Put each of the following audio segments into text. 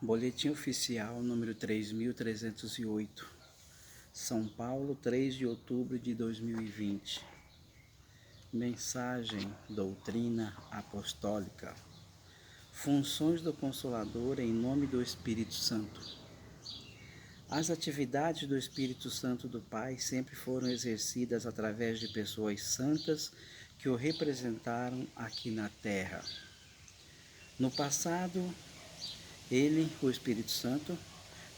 Boletim Oficial número 3.308, São Paulo, 3 de outubro de 2020. Mensagem, doutrina apostólica. Funções do Consolador em nome do Espírito Santo. As atividades do Espírito Santo do Pai sempre foram exercidas através de pessoas santas que o representaram aqui na Terra. No passado, ele, o Espírito Santo,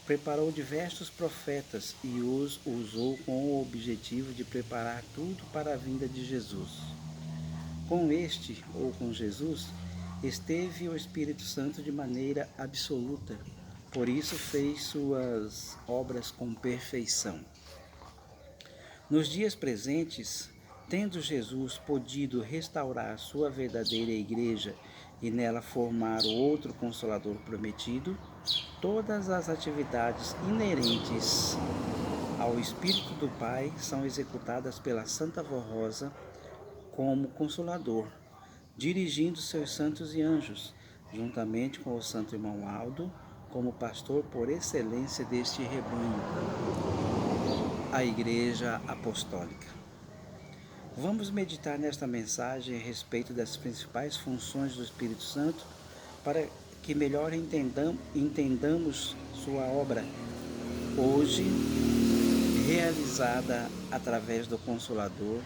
preparou diversos profetas e os usou com o objetivo de preparar tudo para a vinda de Jesus. Com este, ou com Jesus, esteve o Espírito Santo de maneira absoluta, por isso fez suas obras com perfeição. Nos dias presentes, tendo Jesus podido restaurar sua verdadeira igreja e nela formar o outro Consolador prometido, todas as atividades inerentes ao Espírito do Pai são executadas pela Santa Vó Rosa como Consolador, dirigindo seus santos e anjos, juntamente com o Santo Irmão Aldo, como pastor por excelência deste rebanho, a Igreja Apostólica. Vamos meditar nesta mensagem a respeito das principais funções do Espírito Santo para que melhor entendamos sua obra hoje realizada através do Consolador,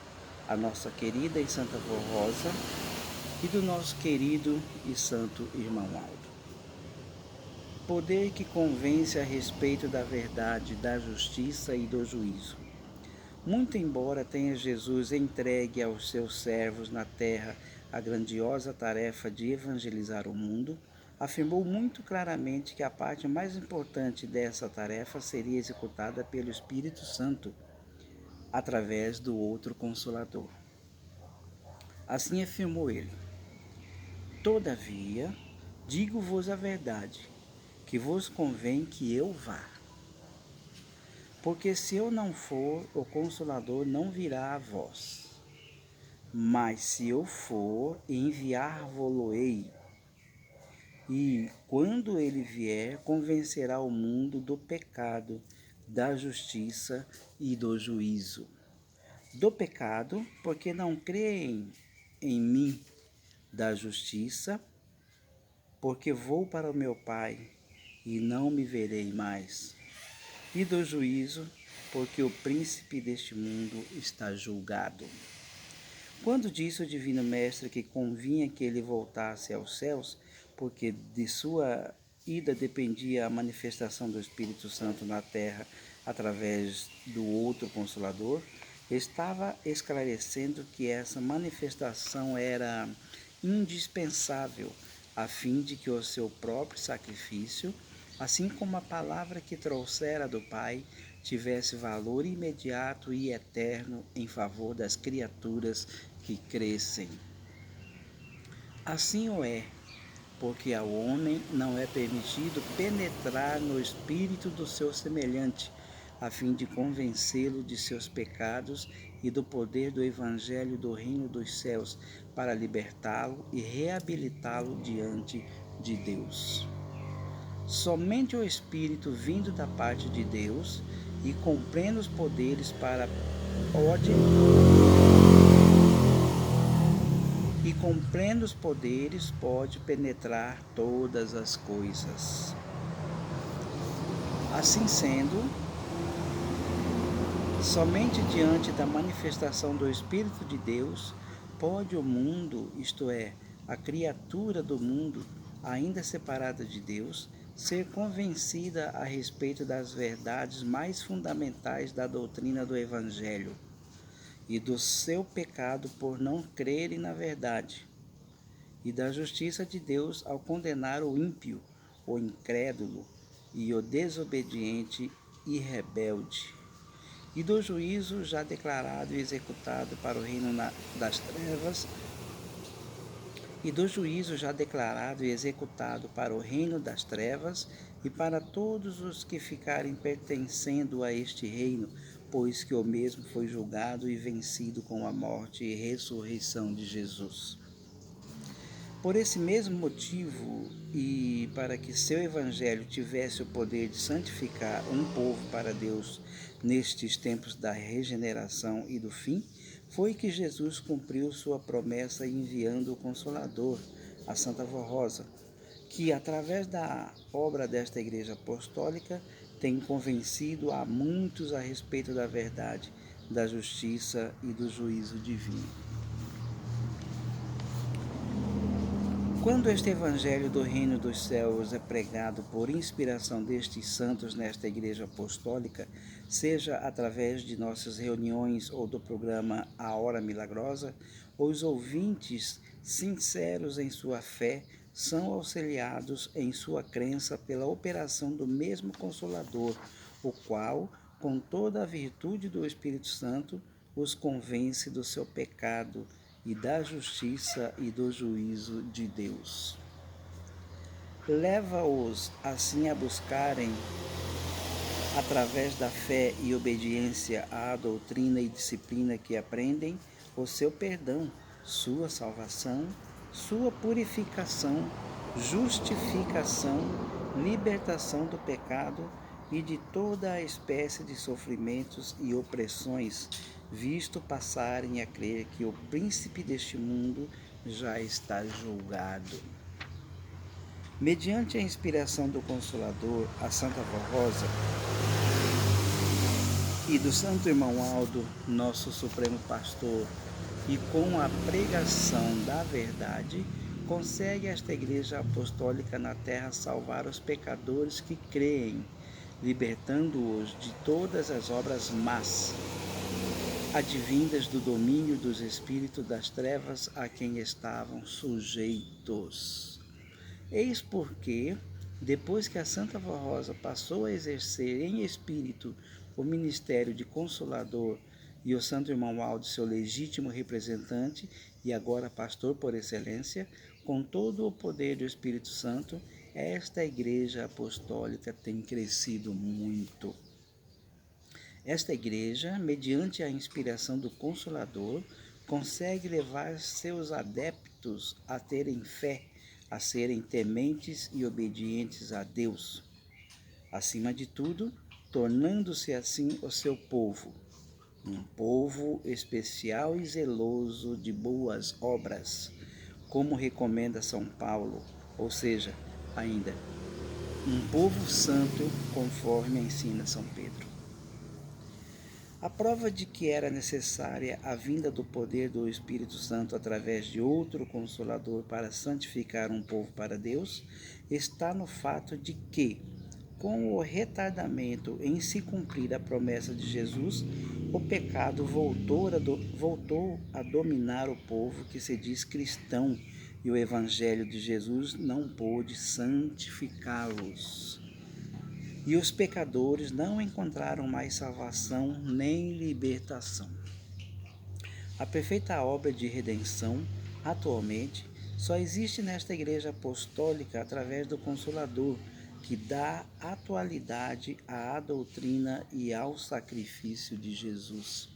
a nossa querida e Santa Vó Rosa e do nosso querido e santo Irmão Aldo. Poder que convence a respeito da verdade, da justiça e do juízo. Muito embora tenha Jesus entregue aos seus servos na terra a grandiosa tarefa de evangelizar o mundo, afirmou muito claramente que a parte mais importante dessa tarefa seria executada pelo Espírito Santo, através do outro Consolador. Assim afirmou ele: Todavia, digo-vos a verdade, que vos convém que eu vá. Porque se eu não for, o Consolador não virá a vós. Mas se eu for, enviar-vos-ei. E, quando ele vier, convencerá o mundo do pecado, da justiça e do juízo. Do pecado, porque não creem em mim; da justiça, porque vou para o meu Pai e não me verei mais; e do juízo, porque o príncipe deste mundo está julgado. Quando disse o Divino Mestre que convinha que ele voltasse aos céus, porque de sua ida dependia a manifestação do Espírito Santo na terra através do outro Consolador, estava esclarecendo que essa manifestação era indispensável a fim de que o seu próprio sacrifício, assim como a palavra que trouxera do Pai, tivesse valor imediato e eterno em favor das criaturas que crescem. Assim o é, porque ao homem não é permitido penetrar no espírito do seu semelhante, a fim de convencê-lo de seus pecados e do poder do Evangelho do Reino dos Céus, para libertá-lo e reabilitá-lo diante de Deus. Somente o Espírito vindo da parte de Deus e com plenos poderes pode penetrar todas as coisas. Assim sendo, somente diante da manifestação do Espírito de Deus pode o mundo, isto é, a criatura do mundo, ainda separada de Deus, ser convencida a respeito das verdades mais fundamentais da doutrina do Evangelho e do seu pecado por não crerem na verdade, e da justiça de Deus ao condenar o ímpio, o incrédulo e o desobediente e rebelde, e do juízo já declarado e executado para o reino das trevas, e para todos os que ficarem pertencendo a este reino, pois que o mesmo foi julgado e vencido com a morte e ressurreição de Jesus. Por esse mesmo motivo, e para que seu evangelho tivesse o poder de santificar um povo para Deus nestes tempos da regeneração e do fim, foi que Jesus cumpriu sua promessa enviando o Consolador, a Santa Vó Rosa, que através da obra desta Igreja Apostólica tem convencido a muitos a respeito da verdade, da justiça e do juízo divino. Quando este Evangelho do Reino dos Céus é pregado por inspiração destes santos nesta Igreja Apostólica, seja através de nossas reuniões ou do programa A Hora Milagrosa, os ouvintes, sinceros em sua fé, são auxiliados em sua crença pela operação do mesmo Consolador, o qual, com toda a virtude do Espírito Santo, os convence do seu pecado e da justiça e do juízo de Deus. Leva-os assim a buscarem, através da fé e obediência à doutrina e disciplina que aprendem, o seu perdão, sua salvação, sua purificação, justificação, libertação do pecado e de toda a espécie de sofrimentos e opressões, visto passarem a crer que o príncipe deste mundo já está julgado. Mediante a inspiração do Consolador, a Santa Vó Rosa, e do Santo Irmão Aldo, nosso Supremo Pastor, e com a pregação da verdade, consegue esta Igreja Apostólica na terra salvar os pecadores que creem, libertando-os de todas as obras más, advindas do domínio dos espíritos das trevas a quem estavam sujeitos. Eis porque, depois que a Santa Vó Rosa passou a exercer em espírito o ministério de Consolador e o Santo Irmão Aldo, seu legítimo representante e agora pastor por excelência, com todo o poder do Espírito Santo, esta Igreja Apostólica tem crescido muito. Esta Igreja, mediante a inspiração do Consolador, consegue levar seus adeptos a terem fé, a serem tementes e obedientes a Deus. Acima de tudo, tornando-se assim o seu povo, um povo especial e zeloso de boas obras, como recomenda São Paulo, ou seja, ainda, um povo santo, conforme ensina São Pedro. A prova de que era necessária a vinda do poder do Espírito Santo através de outro Consolador para santificar um povo para Deus está no fato de que, com o retardamento em se cumprir a promessa de Jesus, o pecado voltou a dominar o povo que se diz cristão e o Evangelho de Jesus não pôde santificá-los. E os pecadores não encontraram mais salvação nem libertação. A perfeita obra de redenção, atualmente, só existe nesta Igreja Apostólica através do Consolador, que dá atualidade à doutrina e ao sacrifício de Jesus.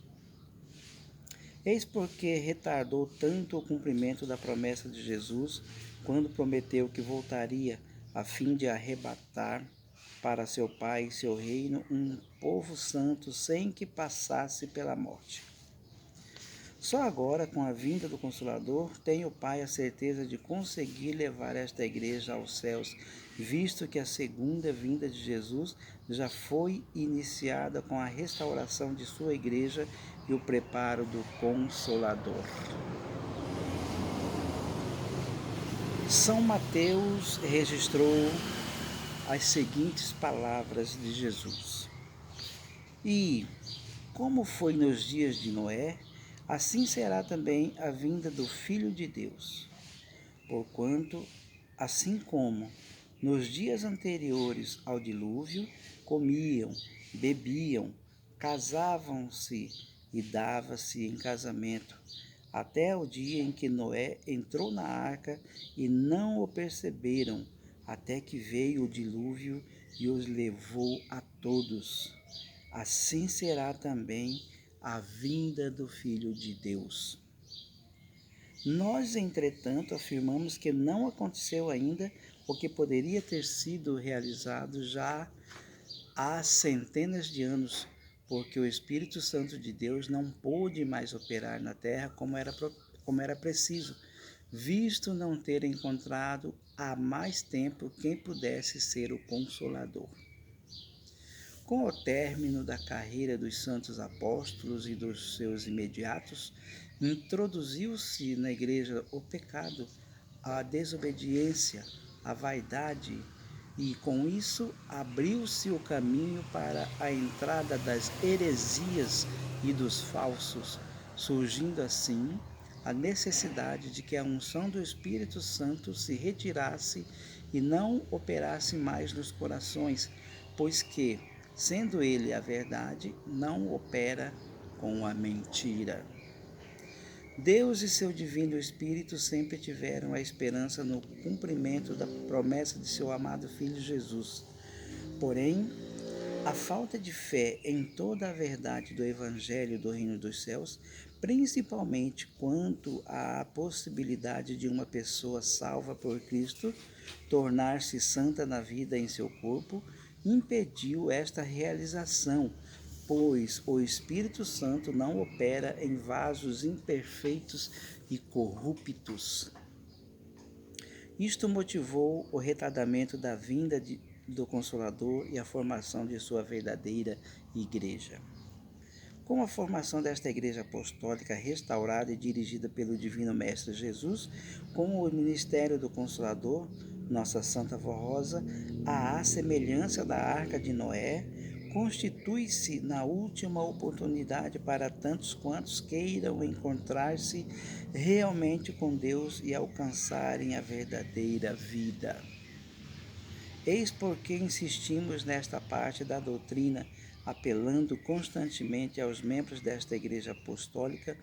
Eis porque retardou tanto o cumprimento da promessa de Jesus, quando prometeu que voltaria a fim de arrebatar para seu Pai e seu reino um povo santo sem que passasse pela morte. Só agora, com a vinda do Consolador, tem o Pai a certeza de conseguir levar esta Igreja aos céus, visto que a segunda vinda de Jesus já foi iniciada com a restauração de sua Igreja e o preparo do Consolador. São Mateus registrou as seguintes palavras de Jesus: E, como foi nos dias de Noé, assim será também a vinda do Filho de Deus. Porquanto, assim como nos dias anteriores ao dilúvio, comiam, bebiam, casavam-se e dava-se em casamento, até o dia em que Noé entrou na arca e não o perceberam, até que veio o dilúvio e os levou a todos. Assim será também a vinda do Filho de Deus. Nós, entretanto, afirmamos que não aconteceu ainda o que poderia ter sido realizado já há centenas de anos, porque o Espírito Santo de Deus não pôde mais operar na terra como era preciso, visto não ter encontrado há mais tempo quem pudesse ser o Consolador. Com o término da carreira dos santos apóstolos e dos seus imediatos, introduziu-se na igreja o pecado, a desobediência, a vaidade, e com isso abriu-se o caminho para a entrada das heresias e dos falsos, surgindo assim a necessidade de que a unção do Espírito Santo se retirasse e não operasse mais nos corações, pois que, sendo ele a verdade, não opera com a mentira. Deus e seu Divino Espírito sempre tiveram a esperança no cumprimento da promessa de seu amado Filho Jesus. Porém, a falta de fé em toda a verdade do Evangelho do Reino dos Céus, principalmente quanto à possibilidade de uma pessoa salva por Cristo tornar-se santa na vida em seu corpo, impediu esta realização, pois o Espírito Santo não opera em vasos imperfeitos e corruptos. Isto motivou o retardamento da vinda do Consolador e a formação de sua verdadeira igreja. Com a formação desta igreja apostólica restaurada e dirigida pelo Divino Mestre Jesus, com o ministério do Consolador, Nossa Santa Vó Rosa, à semelhança da Arca de Noé, constitui-se na última oportunidade para tantos quantos queiram encontrar-se realmente com Deus e alcançarem a verdadeira vida. Eis porque insistimos nesta parte da doutrina, apelando constantemente aos membros desta Igreja Apostólica,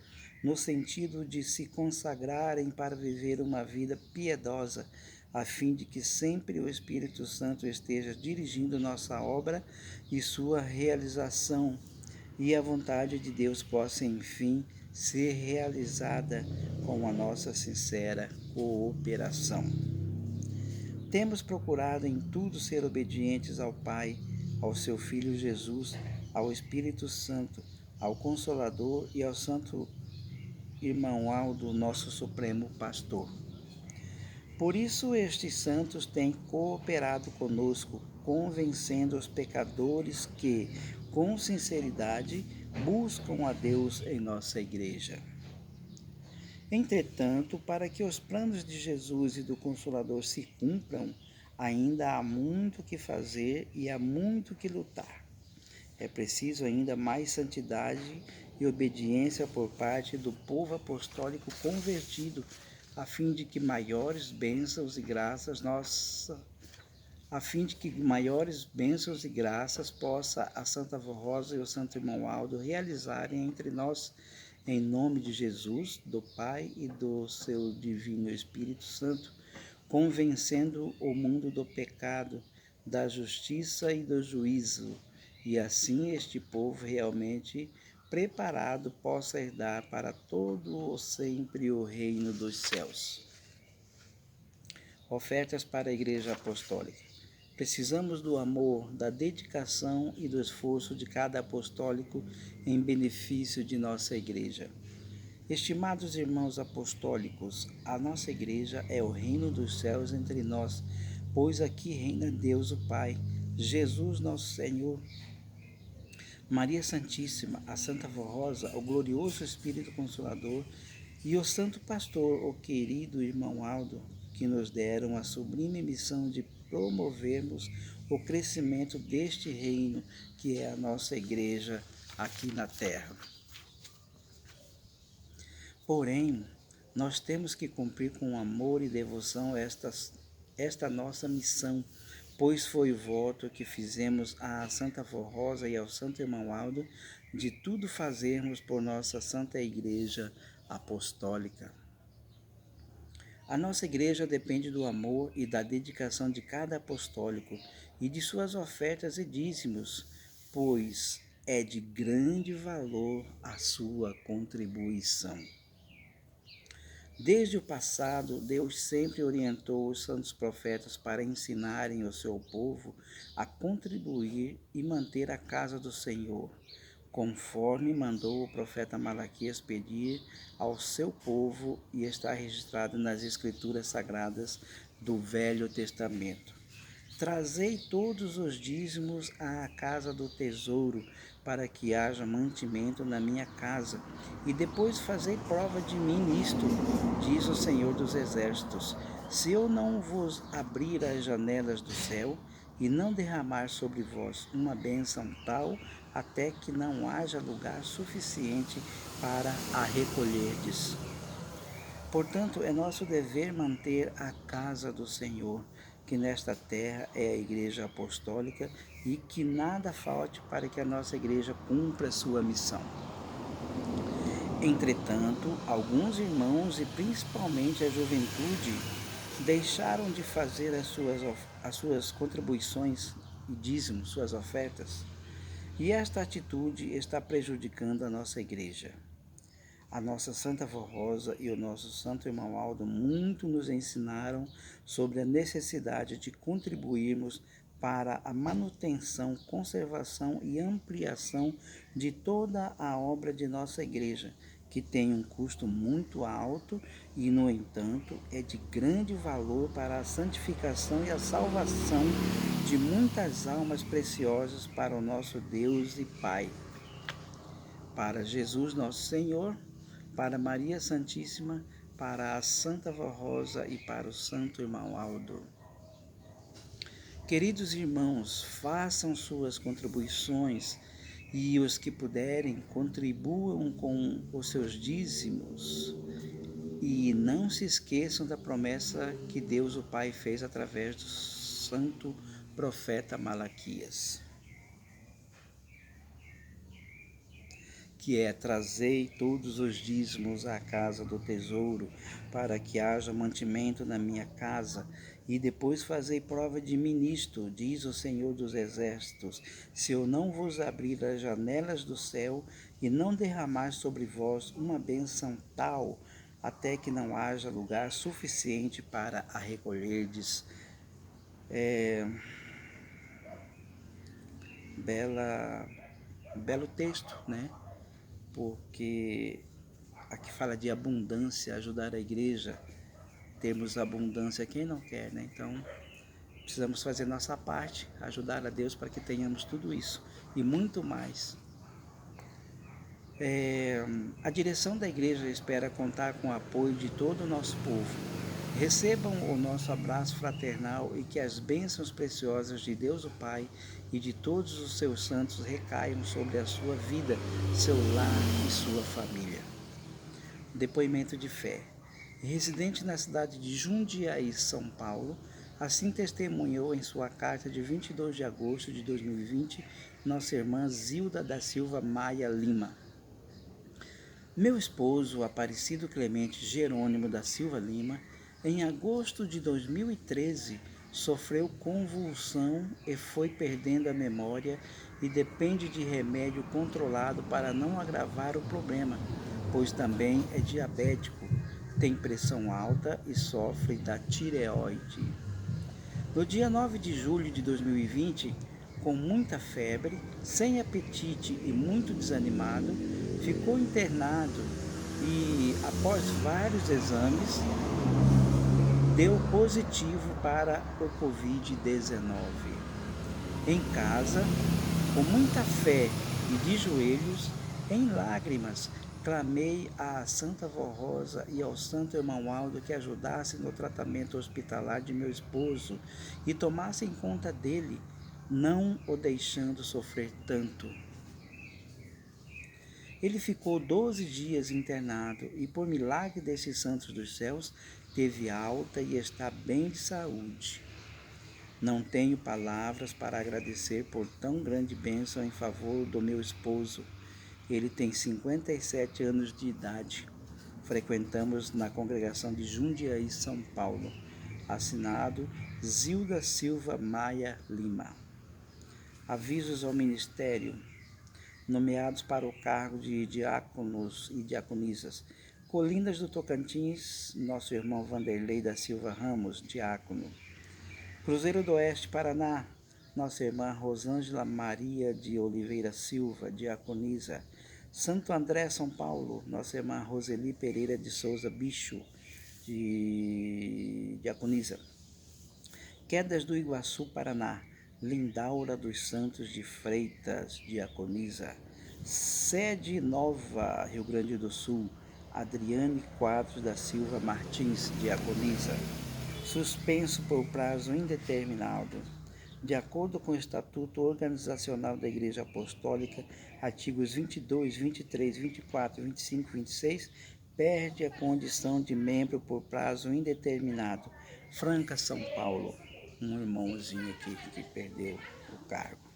no sentido de se consagrarem para viver uma vida piedosa, a fim de que sempre o Espírito Santo esteja dirigindo nossa obra e sua realização, e a vontade de Deus possa, enfim, ser realizada com a nossa sincera cooperação. Temos procurado em tudo ser obedientes ao Pai, ao seu Filho Jesus, ao Espírito Santo, ao Consolador e ao Santo Irmão Aldo, nosso Supremo Pastor. Por isso estes santos têm cooperado conosco, convencendo os pecadores que, com sinceridade, buscam a Deus em nossa igreja. Entretanto, para que os planos de Jesus e do Consolador se cumpram, ainda há muito que fazer e há muito que lutar. É preciso ainda mais santidade e obediência por parte do povo apostólico convertido, a fim de que maiores bênçãos e graças possa a Santa Vó Rosa e o Santo Irmão Aldo realizarem entre nós, em nome de Jesus, do Pai e do seu Divino Espírito Santo, convencendo o mundo do pecado, da justiça e do juízo, e assim este povo realmente preparado possa herdar para todo o sempre o reino dos céus. Ofertas para a Igreja Apostólica. Precisamos do amor, da dedicação e do esforço de cada apostólico em benefício de nossa igreja. Estimados irmãos apostólicos, a nossa igreja é o reino dos céus entre nós, pois aqui reina Deus o Pai, Jesus nosso Senhor, Maria Santíssima, a Santa Vó Rosa, o glorioso Espírito Consolador e o Santo Pastor, o querido irmão Aldo, que nos deram a sublime missão de promovermos o crescimento deste reino que é a nossa igreja aqui na terra. Porém, nós temos que cumprir com amor e devoção esta nossa missão, pois foi o voto que fizemos à Santa Vó Rosa e ao Santo Irmão Aldo de tudo fazermos por nossa Santa Igreja Apostólica. A nossa igreja depende do amor e da dedicação de cada apostólico e de suas ofertas e dízimos, pois é de grande valor a sua contribuição. Desde o passado, Deus sempre orientou os santos profetas para ensinarem o seu povo a contribuir e manter a casa do Senhor, conforme mandou o profeta Malaquias pedir ao seu povo e está registrado nas Escrituras Sagradas do Velho Testamento. Trazei todos os dízimos à casa do tesouro, para que haja mantimento na minha casa, e depois fazei prova de mim nisto, diz o Senhor dos Exércitos. Se eu não vos abrir as janelas do céu, e não derramar sobre vós uma bênção tal, até que não haja lugar suficiente para a recolherdes. Portanto, é nosso dever manter a casa do Senhor, que nesta terra é a Igreja Apostólica, e que nada falte para que a nossa Igreja cumpra sua missão. Entretanto, alguns irmãos, e principalmente a juventude, deixaram de fazer as suas contribuições e dízimos, suas ofertas, e esta atitude está prejudicando a nossa Igreja. A nossa Santa Vó Rosa e o nosso Santo Irmão Aldo muito nos ensinaram sobre a necessidade de contribuirmos para a manutenção, conservação e ampliação de toda a obra de nossa Igreja, que tem um custo muito alto e, no entanto, é de grande valor para a santificação e a salvação de muitas almas preciosas para o nosso Deus e Pai. Para Jesus nosso Senhor, para Maria Santíssima, para a Santa Vó Rosa e para o Santo Irmão Aldo. Queridos irmãos, façam suas contribuições e os que puderem contribuam com os seus dízimos. E não se esqueçam da promessa que Deus o Pai fez através do santo profeta Malaquias, que é: trazei todos os dízimos à casa do tesouro, para que haja mantimento na minha casa, e depois fazei prova de mim nisto, diz o Senhor dos Exércitos, se eu não vos abrir as janelas do céu, e não derramar sobre vós uma bênção tal, até que não haja lugar suficiente para a recolherdes. Belo texto, né? Porque aqui fala de abundância, ajudar a igreja, termos abundância, quem não quer, né? Então, precisamos fazer nossa parte, ajudar a Deus para que tenhamos tudo isso e muito mais. A direção da igreja espera contar com o apoio de todo o nosso povo. Recebam o nosso abraço fraternal e que as bênçãos preciosas de Deus o Pai e de todos os seus santos recaiam sobre a sua vida, seu lar e sua família. Depoimento de fé. Residente na cidade de Jundiaí, São Paulo, assim testemunhou em sua carta de 22 de agosto de 2020 nossa irmã Zilda da Silva Maia Lima. Meu esposo, Aparecido Clemente Jerônimo da Silva Lima, em agosto de 2013, sofreu convulsão e foi perdendo a memória e depende de remédio controlado para não agravar o problema, pois também é diabético, tem pressão alta e sofre da tireoide. No dia 9 de julho de 2020, com muita febre, sem apetite e muito desanimado, ficou internado e, após vários exames, deu positivo para o Covid-19. Em casa, com muita fé e de joelhos, em lágrimas, clamei à Santa Vó Rosa e ao Santo Irmão Aldo que ajudassem no tratamento hospitalar de meu esposo e tomassem conta dele, não o deixando sofrer tanto. Ele ficou 12 dias internado e, por milagre desses santos dos céus, teve alta e está bem de saúde. Não tenho palavras para agradecer por tão grande bênção em favor do meu esposo. Ele tem 57 anos de idade. Frequentamos na congregação de Jundiaí, São Paulo. Assinado Zilda Silva Maia Lima. Avisos ao ministério. Nomeados para o cargo de diáconos e diaconisas. Colinas do Tocantins, nosso irmão Vanderlei da Silva Ramos, diácono. Cruzeiro do Oeste, Paraná, nossa irmã Rosângela Maria de Oliveira Silva, diaconisa. Santo André, São Paulo, nossa irmã Roseli Pereira de Souza Bicho, diaconisa. Quedas do Iguaçu, Paraná, Lindaura dos Santos de Freitas, diaconisa. Sede Nova, Rio Grande do Sul, Adriane Quadros da Silva Martins, diaconisa. Suspenso por prazo indeterminado. De acordo com o Estatuto Organizacional da Igreja Apostólica, artigos 22, 23, 24, 25 e 26, perde a condição de membro por prazo indeterminado. Franca, São Paulo. Um irmãozinho aqui que perdeu o cargo.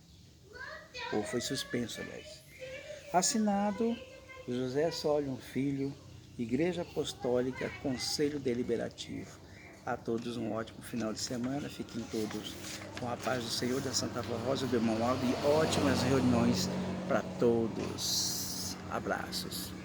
Ou foi suspenso, aliás. Assinado José Solion Filho, Igreja Apostólica, Conselho Deliberativo. A todos um ótimo final de semana. Fiquem todos com a paz do Senhor, da Santa Avó Rosa, do irmão Aldo, e ótimas reuniões para todos. Abraços.